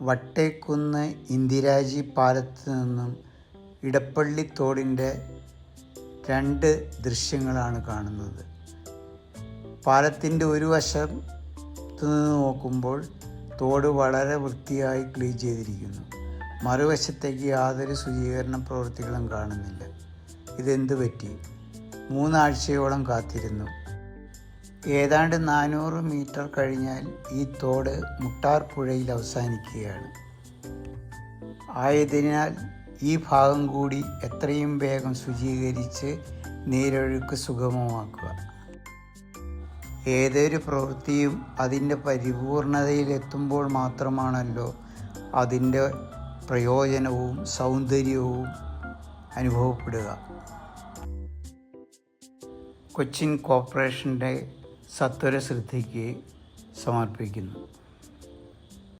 വട്ടേക്കുന്ന് ഇന്ദിരാജി പാലത്ത് നിന്നും ഇടപ്പള്ളി തോടിൻ്റെ രണ്ട് ദൃശ്യങ്ങളാണ് കാണുന്നത്. പാലത്തിൻ്റെ ഒരു വശത്ത് നിന്ന് നോക്കുമ്പോൾ തോട് വളരെ വൃത്തിയായി ക്ലീൻ ചെയ്തിരിക്കുന്നു. മറുവശത്തേക്ക് യാതൊരു ശുചീകരണ പ്രവൃത്തികളും കാണുന്നില്ല. ഇതെന്ത് പറ്റി? 3 ആഴ്ചയോളം കാത്തിരുന്നു. ഏതാണ്ട് 400 മീറ്റർ കഴിഞ്ഞാൽ ഈ തോട് മുട്ടാർ പുഴയിൽ അവസാനിക്കുകയാണ്. ആയതിനാൽ ഈ ഭാഗം കൂടി എത്രയും വേഗം ശുചീകരിച്ച് നീരൊഴുക്ക് സുഗമമാക്കുക. ഏതൊരു പ്രവൃത്തിയും അതിൻ്റെ പരിപൂർണതയിലെത്തുമ്പോൾ മാത്രമാണല്ലോ അതിൻ്റെ പ്രയോജനവും സൗന്ദര്യവും അനുഭവപ്പെടുക. കൊച്ചിൻ കോർപ്പറേഷൻ്റെ സത്വര ശ്രദ്ധയ്ക്ക് സമർപ്പിക്കുന്നു.